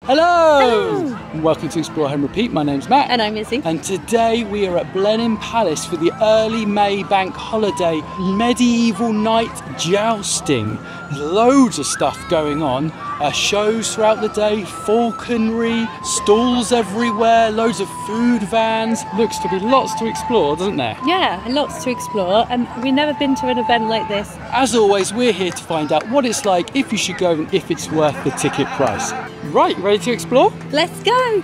Hello! And welcome to Explore Home Repeat. My name's Matt. And I'm Izzy. And today we are at Blenheim Palace for the early May bank holiday medieval night jousting. There's loads of stuff going on. Shows throughout the day, falconry, stalls everywhere, loads of food vans. Looks to be lots to explore, doesn't there? Yeah, lots to explore, and we've never been to an event like this. As always, we're here to find out what it's like, if you should go, and if it's worth the ticket price. Right, ready to explore? Let's go!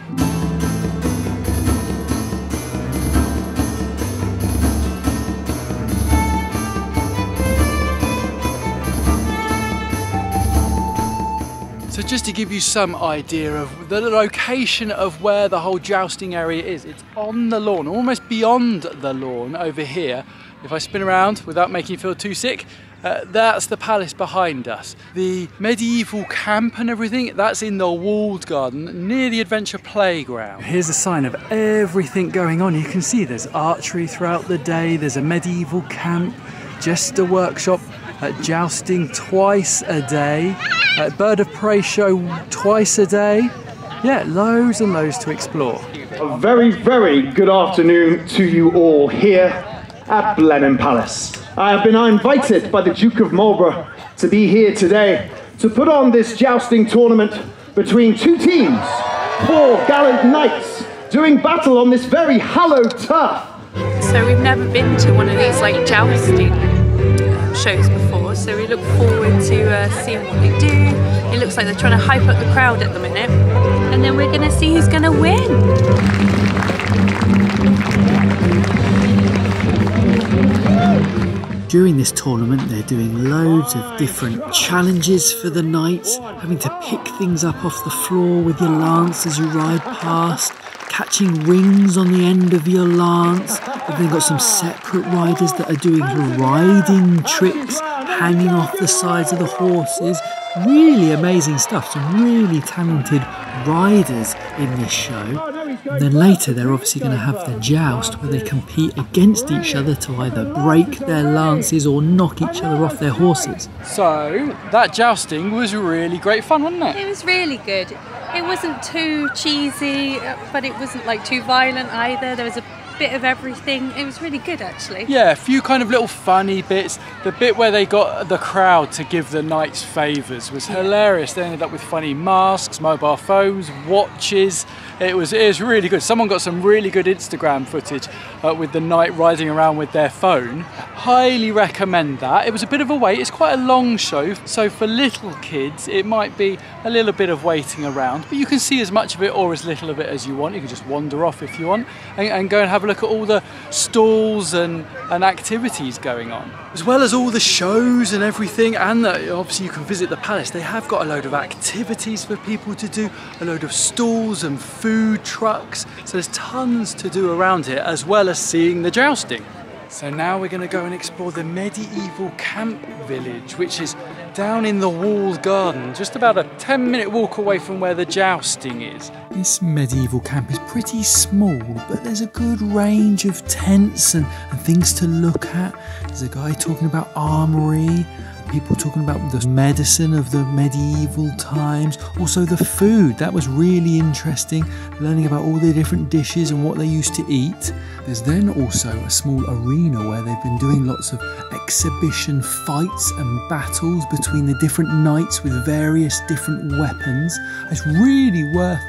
So just to give you some idea of the location of where the whole jousting area is, it's on the lawn, almost beyond the lawn over here. If I spin around without making you feel too sick, that's the palace behind us. The medieval camp and everything, that's in the walled garden near the adventure playground. Here's a sign of everything going on. You can see there's archery throughout the day, there's a medieval camp, jester workshop, jousting twice a day, bird of prey show twice a day. Yeah, loads and loads to explore. A very, very good afternoon to you all here at Blenheim Palace. I have been invited by the Duke of Marlborough to be here today to put on this jousting tournament between two teams, 4 gallant knights doing battle on this very hallowed turf. So we've never been to one of these like jousting shows before, so we look forward to seeing what they do. It looks like they're trying to hype up the crowd at the minute, and then we're going to see who's going to win. During this tournament they're doing loads of different challenges for the knights, having to pick things up off the floor with your lance as you ride past, catching rings on the end of your lance. They've then got some separate riders that are doing riding tricks, hanging off the sides of the horses. Really amazing stuff, some really talented riders in this show. And then later they're obviously going to have the joust where they compete against each other to either break their lances or knock each other off their horses. So that jousting was really great fun, wasn't it? It was really good. It wasn't too cheesy, but it wasn't like too violent either. There was a bit of everything. It was really good actually. Yeah, a few kind of little funny bits. The bit where they got the crowd to give the knights favours was hilarious. They ended up with funny masks, mobile phones, watches. It was really good. Someone got some really good Instagram footage with the knight riding around with their phone. Highly recommend that. It was a bit of a wait. It's quite a long show, so for little kids it might be a little bit of waiting around, but you can see as much of it or as little of it as you want. You can just wander off if you want and go and have a look at all the stalls and activities going on, as well as all the shows and everything. And obviously you can visit the palace. They have got a load of activities for people to do, a load of stalls and food trucks, so there's tons to do around here, as well as seeing the jousting. So now we're going to go and explore the medieval camp village, which is down in the walled garden, just about a 10-minute walk away from where the jousting is. This medieval camp is pretty small, but there's a good range of tents and things to look at. There's a guy talking about armory, people talking about the medicine of the medieval times, also the food. That was really interesting, learning about all the different dishes and what they used to eat. There's then also a small arena where they've been doing lots of exhibition fights and battles between the different knights with various different weapons. It's really worth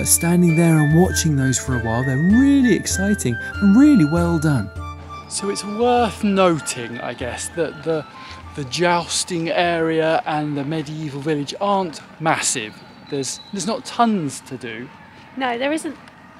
standing there and watching those for a while. They're really exciting and really well done. So it's worth noting, I guess, that the jousting area and the medieval village aren't massive. There's not tons to do. No, there isn't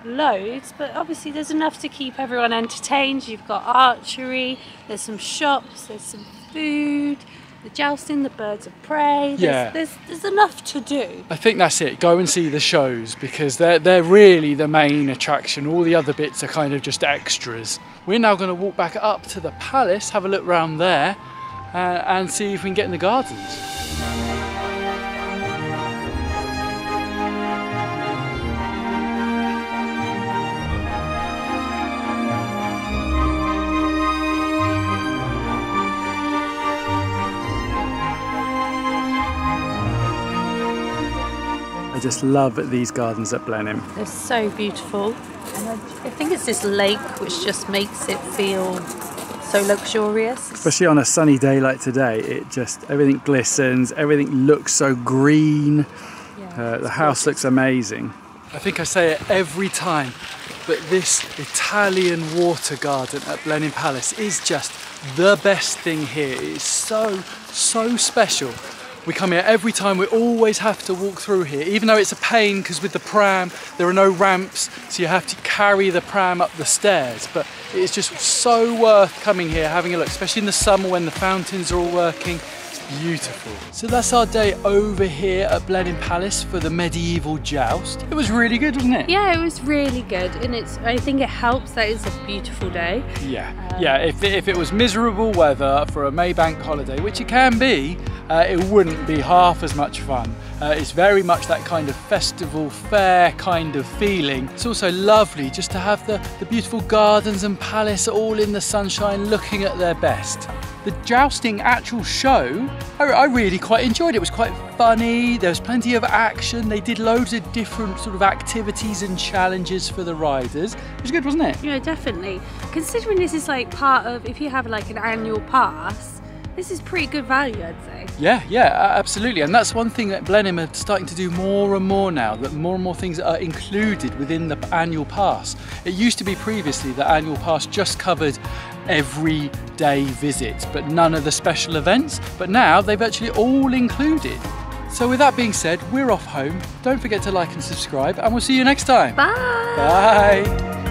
loads, but obviously there's enough to keep everyone entertained. You've got archery, there's some shops, there's some food, the jousting, the birds of prey. There's enough to do. I think that's it. Go and see the shows, because they're really the main attraction. All the other bits are kind of just extras. We're now going to walk back up to the palace, have a look around there, and see if we can get in the gardens. just love these gardens at Blenheim. They're so beautiful. And I think it's this lake which just makes it feel so luxurious. Especially on a sunny day like today, everything glistens, everything looks so green. Yeah, the house looks amazing. I think I say it every time, but this Italian water garden at Blenheim Palace is just the best thing here. It is so special. We come here every time, we always have to walk through here, even though it's a pain because with the pram there are no ramps, so you have to carry the pram up the stairs, but it's just so worth coming here, having a look, especially in the summer when the fountains are all working. It's beautiful. So that's our day over here at Blenheim Palace for the medieval joust. It was really good, wasn't it? Yeah, it was really good, and I think it helps that it's a beautiful day. Yeah, if it was miserable weather for a Maybank holiday, which it can be, it wouldn't be half as much fun. It's very much that kind of festival fair kind of feeling. It's also lovely just to have the beautiful gardens and palace all in the sunshine looking at their best. The jousting actual show, I really quite enjoyed it. It was quite funny, there was plenty of action, they did loads of different sort of activities and challenges for the riders. It was good, wasn't it? Yeah, definitely. Considering this is like part of, if you have like an annual pass, this is pretty good value, I'd say. Yeah, absolutely. And that's one thing that Blenheim are starting to do more and more now, that more and more things are included within the annual pass. It used to be previously that annual pass just covered everyday visits, but none of the special events. But now they've actually all included. So with that being said, we're off home. Don't forget to like and subscribe, and we'll see you next time. Bye! Bye!